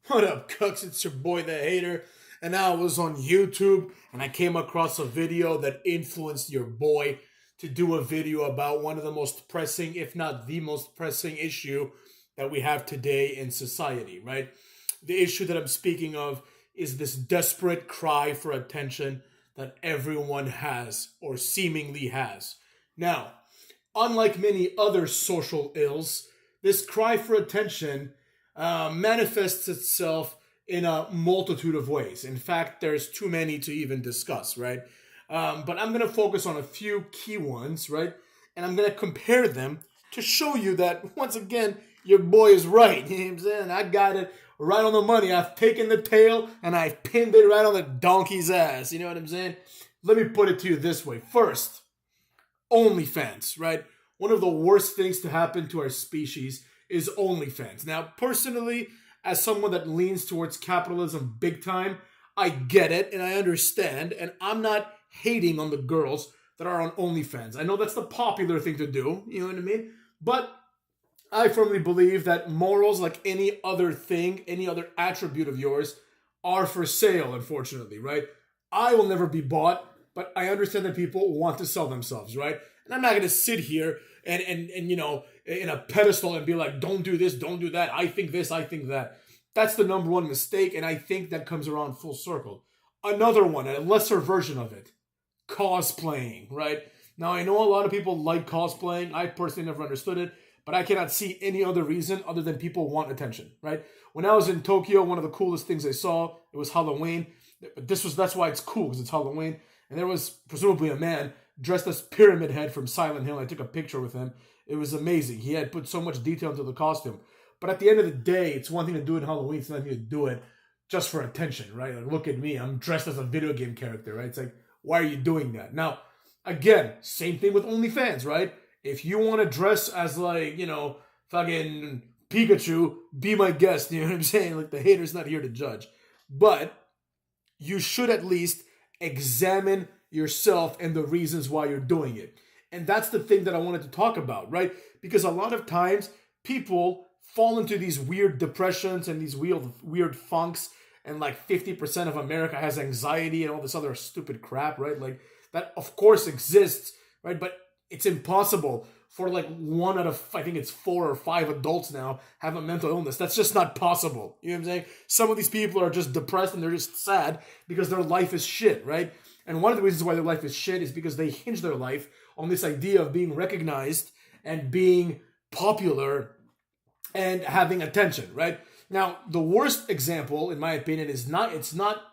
What up, Cooks? It's your boy, the hater. And I was on YouTube and I came across a video that influenced your boy to do a video about one of the most pressing, if not the most pressing issue that we have today in society, right? The issue that I'm speaking of is this desperate cry for attention that everyone has or seemingly has. Now, unlike many other social ills, this cry for attention manifests itself in a multitude of ways. In fact, there's too many to even discuss, right? But I'm going to focus on a few key ones, right? And I'm going to compare them to show you that, once again, your boy is right. You know what I'm saying? I got it right on the money. I've taken the tail and I've pinned it right on the donkey's ass. You know what I'm saying? Let me put it to you this way. First, OnlyFans, right? One of the worst things to happen to our species is OnlyFans. Now, personally, as someone that leans towards capitalism big time, I get it and I understand, and I'm not hating on the girls that are on OnlyFans. I know that's the popular thing to do, you know what I mean? But I firmly believe that morals, like any other thing, any other attribute of yours, are for sale, unfortunately, right? I will never be bought, but I understand that people want to sell themselves, right? And I'm not going to sit here and you know, in a pedestal and be like, don't do this, don't do that. I think this, I think that. That's the number one mistake, and I think that comes around full circle. Another one, a lesser version of it, cosplaying, right? Now, I know a lot of people like cosplaying. I personally never understood it, but I cannot see any other reason other than people want attention, right? When I was in Tokyo, one of the coolest things I saw, it was Halloween. That's why it's cool, because it's Halloween. And there was presumably a man dressed as Pyramid Head from Silent Hill. I took a picture with him. It was amazing. He had put so much detail into the costume. But at the end of the day, it's one thing to do it in Halloween. It's another thing to do it just for attention, right? Like, look at me. I'm dressed as a video game character, right? It's like, why are you doing that? Now, again, same thing with OnlyFans, right? If you want to dress as, like, you know, fucking Pikachu, be my guest. You know what I'm saying? Like, the hater's not here to judge. But you should at least examine yourself and the reasons why you're doing it. And that's the thing that I wanted to talk about, right? Because a lot of times people fall into these weird depressions and these weird funks, and like 50% of America has anxiety and all this other stupid crap, right? Like, that of course exists, right? But it's impossible for like 1 out of, I think it's 4 or 5 adults now have a mental illness. That's just not possible. You know what I'm saying? Some of these people are just depressed and they're just sad because their life is shit, right? And one of the reasons why their life is shit is because they hinge their life on this idea of being recognized and being popular and having attention, right? Now, the worst example, in my opinion, it's not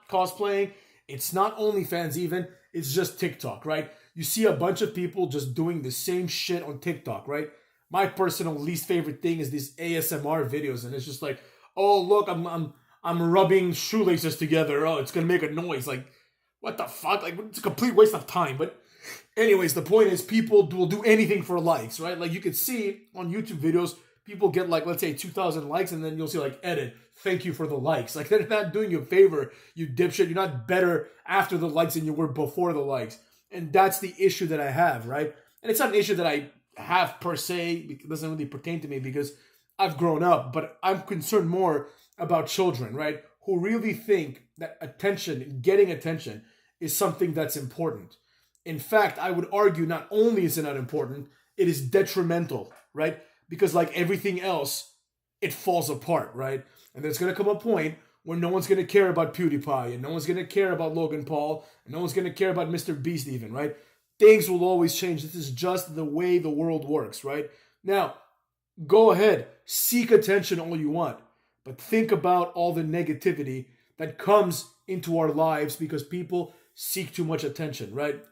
cosplaying, it's not OnlyFans even, it's just TikTok, right? You see a bunch of people just doing the same shit on TikTok, right? My personal least favorite thing is these ASMR videos, and it's just like, oh look, I'm rubbing shoelaces together. Oh, it's gonna make a noise. Like, what the fuck? Like, it's a complete waste of time. But anyways, the point is, people will do anything for likes, right? Like, you could see on YouTube videos, people get like, let's say 2,000 likes, and then you'll see like, edit, thank you for the likes. Like, they're not doing you a favor, you dipshit. You're not better after the likes than you were before the likes. And that's the issue that I have, right? And it's not an issue that I have per se. It doesn't really pertain to me because I've grown up. But I'm concerned more about children, right? Who really think that attention, getting attention, is something that's important. In fact, I would argue not only is it not important, it is detrimental, right? Because like everything else, it falls apart, right? And there's going to come a point where no one's going to care about PewDiePie, and no one's going to care about Logan Paul, and no one's going to care about Mr. Beast even, right? Things will always change. This is just the way the world works, right? Now, go ahead, seek attention all you want, but think about all the negativity that comes into our lives because people seek too much attention, right?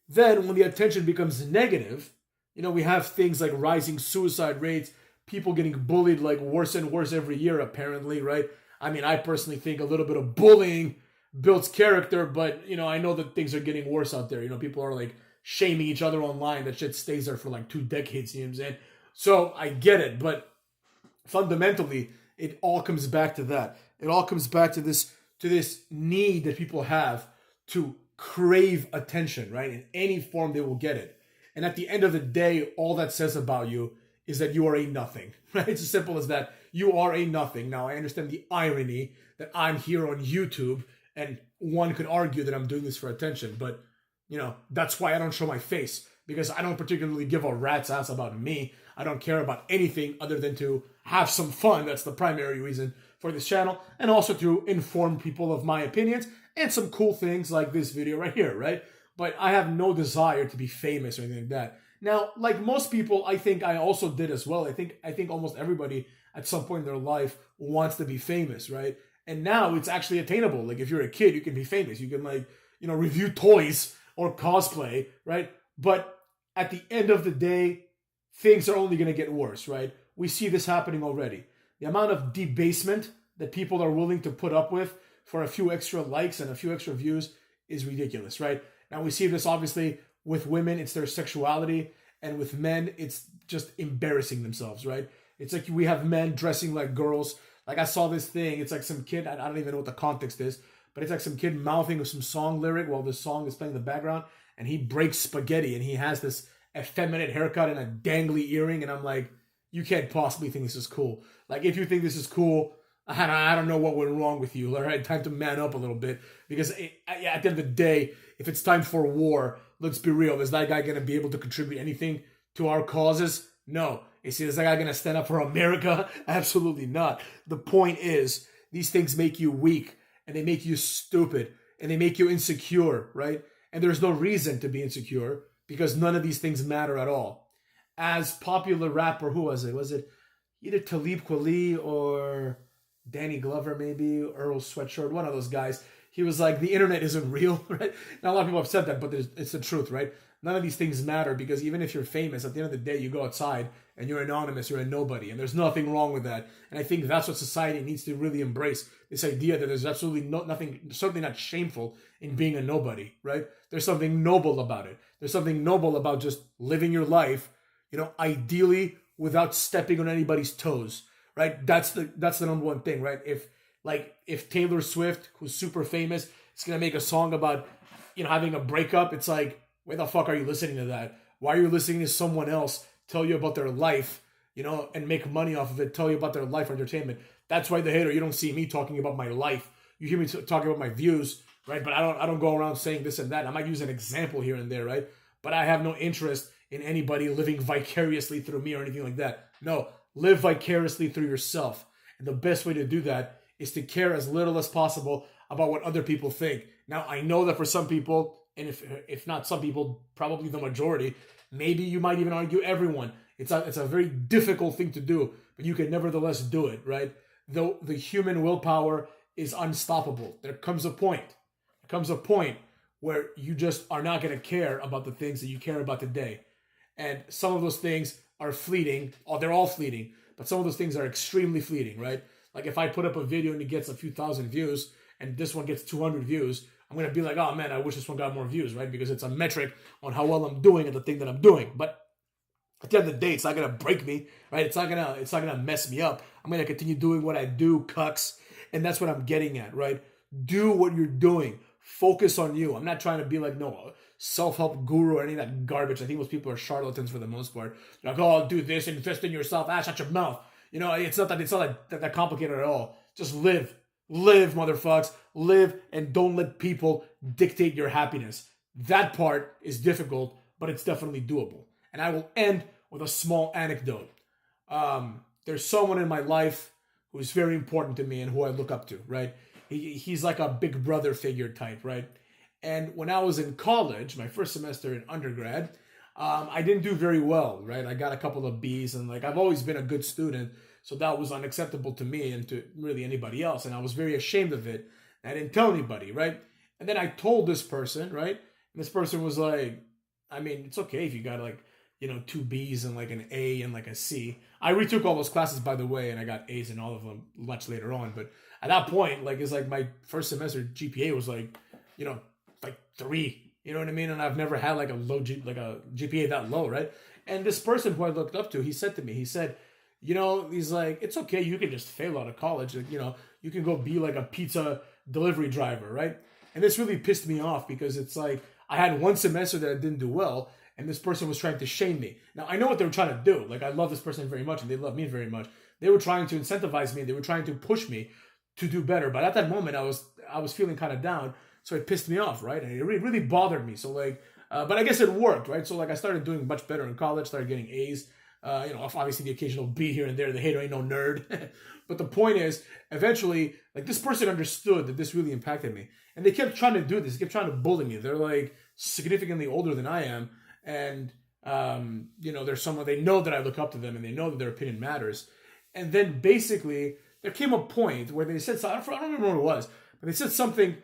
Then when the attention becomes negative, you know, we have things like rising suicide rates, people getting bullied like worse and worse every year, apparently, right? I mean, I personally think a little bit of bullying builds character, but, you know, I know that things are getting worse out there. You know, people are like shaming each other online. That shit stays there for like 2 decades, you know what I'm saying? So I get it, but fundamentally, it all comes back to that. It all comes back to this need that people have to crave attention, right? In any form, they will get it. And at the end of the day, all that says about you is that you are a nothing, right? It's as simple as that. You are a nothing. Now, I understand the irony that I'm here on YouTube, and one could argue that I'm doing this for attention, but, that's why I don't show my face, because I don't particularly give a rat's ass about me. I don't care about anything other than to have some fun. That's the primary reason for this channel, and also to inform people of my opinions and some cool things like this video right here, right? But I have no desire to be famous or anything like that. Now, like most people, I think I also did as well. I think almost everybody at some point in their life wants to be famous, right? And now it's actually attainable. Like if you're a kid, you can be famous. You can review toys or cosplay, right? But at the end of the day, things are only going to get worse, right? We see this happening already. The amount of debasement that people are willing to put up with for a few extra likes and a few extra views is ridiculous, right? Now we see this obviously with women, it's their sexuality, and with men, it's just embarrassing themselves, right? It's like we have men dressing like girls. Like I saw this thing, it's like some kid, I don't even know what the context is, but it's like some kid mouthing some song lyric while the song is playing in the background, and he breaks spaghetti, and he has this effeminate haircut and a dangly earring, and I'm like, you can't possibly think this is cool. Like, if you think this is cool, I don't know what went wrong with you. All right, time to man up a little bit. Because at the end of the day, if it's time for war, let's be real. Is that guy going to be able to contribute anything to our causes? No. Is that guy going to stand up for America? Absolutely not. The point is, these things make you weak, and they make you stupid, and they make you insecure, right? And there's no reason to be insecure, because none of these things matter at all. As popular rapper, who was it? Was it either Talib Kweli or Danny Glover, maybe, Earl Sweatshirt, one of those guys? He was like, the internet isn't real, right? Now, a lot of people have said that, but it's the truth, right? None of these things matter, because even if you're famous, at the end of the day, you go outside and you're anonymous, you're a nobody, and there's nothing wrong with that. And I think that's what society needs to really embrace, this idea that there's absolutely nothing, certainly not shameful in being a nobody, right? There's something noble about it. There's something noble about just living your life, ideally without stepping on anybody's toes, right? That's the number one thing, right? If Taylor Swift, who's super famous, is gonna make a song about, having a breakup, it's like, where the fuck are you listening to that? Why are you listening to someone else tell you about their life, and make money off of it, tell you about their life for entertainment? That's why the hater, you don't see me talking about my life. You hear me talking about my views, right? But I don't go around saying this and that. I might use an example here and there, right? But I have no interest in anybody living vicariously through me or anything like that. No, live vicariously through yourself. And the best way to do that is to care as little as possible about what other people think. Now, I know that for some people, and if not some people, probably the majority, maybe you might even argue everyone, it's a very difficult thing to do, but you can nevertheless do it, right? Though the human willpower is unstoppable. There comes a point where you just are not going to care about the things that you care about today. And some of those things are fleeting. Oh, they're all fleeting, but some of those things are extremely fleeting, right? Like if I put up a video and it gets a few thousand views and this one gets 200 views, I'm going to be like, oh man, I wish this one got more views, right? Because it's a metric on how well I'm doing at the thing that I'm doing. But at the end of the day, it's not going to break me, right? It's not going to mess me up. I'm going to continue doing what I do, cucks. And that's what I'm getting at, right? Do what you're doing. Focus on you. I'm not trying to be like, no, self-help guru or any of that garbage. I think most people are charlatans for the most part. They're like, oh, do this, invest in yourself. Shut your mouth. It's not that complicated at all. Just live, motherfuckers. Live, and don't let people dictate your happiness. That part is difficult, but it's definitely doable. And I will end with a small anecdote. There's someone in my life who's very important to me and who I look up to, right? He's like a big brother figure type, right? And when I was in college, my first semester in undergrad, I didn't do very well, right? I got a couple of B's, and I've always been a good student, so that was unacceptable to me and to really anybody else, and I was very ashamed of it. I didn't tell anybody, right? And then I told this person, right? And this person was like, I mean, it's okay if you got 2 B's and an A and a C. I retook all those classes, by the way, and I got A's in all of them much later on. But at that point, it's my first semester GPA was 3. You know what I mean? And I've never had a GPA that low, right? And this person who I looked up to, he said to me, he's like, it's okay, you can just fail out of college. You can go be a pizza delivery driver, right? And this really pissed me off because it's I had one semester that I didn't do well, and this person was trying to shame me. Now, I know what they were trying to do. Like, I love this person very much, and they love me very much. They were trying to incentivize me. They were trying to push me to do better. But at that moment, I was feeling kind of down, so it pissed me off, right? And it really bothered me. So, like, but I guess it worked, right? So, like, I started doing much better in college, started getting A's. Obviously the occasional B here and there. The hater ain't no nerd. But the point is, eventually, like, this person understood that this really impacted me. And they kept trying to do this. They kept trying to bully me. They're, like, significantly older than I am. And, there's someone, they know that I look up to them and they know that their opinion matters. And then basically, there came a point where they said, I don't remember what it was, but they said something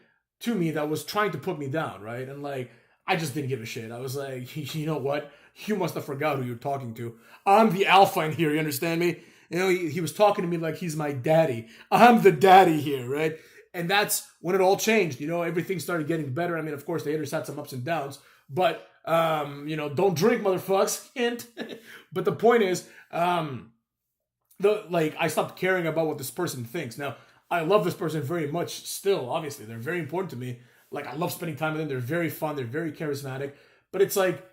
to me that was trying to put me down, right? And, like, I just didn't give a shit. I was like, you know what? You must have forgot who you're talking to. I'm the alpha in here, you understand me? He was talking to me like he's my daddy. I'm the daddy here, right? And that's when it all changed. Everything started getting better. I mean, of course, the haters had some ups and downs, but, don't drink, motherfucks. Hint. But the point is, I stopped caring about what this person thinks. Now, I love this person very much still, obviously. They're very important to me. Like, I love spending time with them. They're very fun. They're very charismatic. But it's like,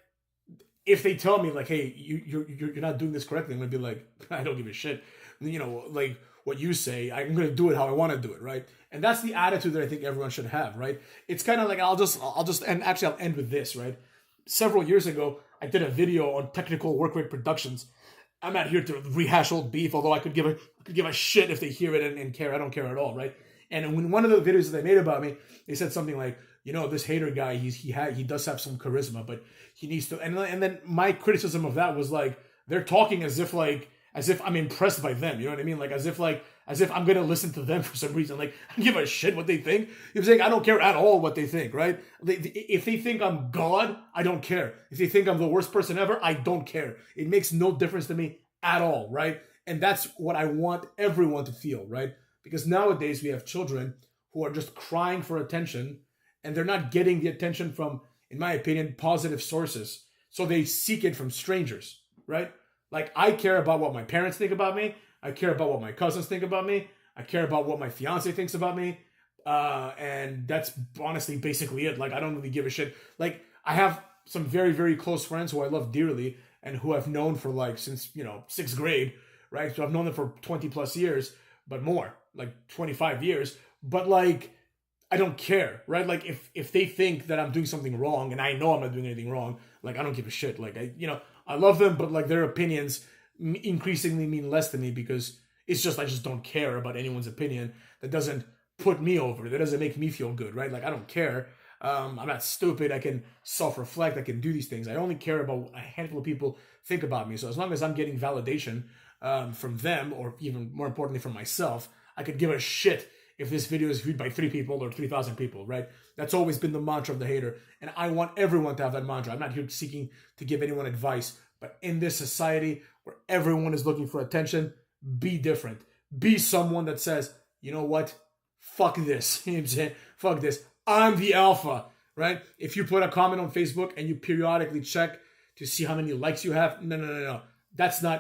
if they tell me, like, hey, you're not doing this correctly, I'm going to be like, I don't give a shit. Like, what you say, I'm going to do it how I want to do it, right? And that's the attitude that I think everyone should have, right? It's kind of like, I'll end with this, right? Several years ago, I did a video on technical work rate productions. I'm not here to rehash old beef, although I could give a shit if they hear it and care. I don't care at all, right? And when one of the videos that they made about me, they said something like, this hater guy, he does have some charisma, but he needs to. And then my criticism of that was like, they're talking as if I'm impressed by them. You know what I mean? Like, as if I'm going to listen to them for some reason. Like, I don't give a shit what they think. You're saying I don't care at all what they think, right? If they think I'm God, I don't care. If they think I'm the worst person ever, I don't care. It makes no difference to me at all, right? And that's what I want everyone to feel, right? Because nowadays we have children who are just crying for attention, and they're not getting the attention from, in my opinion, positive sources. So they seek it from strangers, right? Like, I care about what my parents think about me. I care about what my cousins think about me. I care about what my fiance thinks about me. And that's honestly basically it. Like, I don't really give a shit. Like, I have some very, very close friends who I love dearly and who I've known for, like, since, 6th grade, right? So I've known them for 20 plus years, but more, like 25 years. But, like, I don't care, right? Like, if they think that I'm doing something wrong and I know I'm not doing anything wrong, like, I don't give a shit. Like, I love them, but, like, their opinions increasingly mean less to me because it's just, I just don't care about anyone's opinion. That doesn't put me over. That doesn't make me feel good, right? Like, I don't care. I'm not stupid. I can self-reflect. I can do these things. I only care about what a handful of people think about me. So as long as I'm getting validation from them, or even more importantly from myself, I could give a shit if this video is viewed by 3 people or 3,000 people, right? That's always been the mantra of the hater. And I want everyone to have that mantra. I'm not here seeking to give anyone advice, but in this society where everyone is looking for attention, be different. Be someone that says, you know what? Fuck this. You know what I'm saying? Fuck this. I'm the alpha, right? If you put a comment on Facebook and you periodically check to see how many likes you have, no.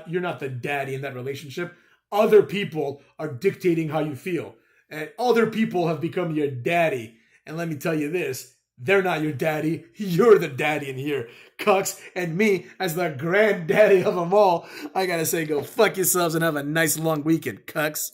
You're not the daddy in that relationship. Other people are dictating how you feel. And other people have become your daddy. And let me tell you this, they're not your daddy. You're the daddy in here, cucks. And me, as the granddaddy of them all, I gotta say, go fuck yourselves and have a nice long weekend, cucks.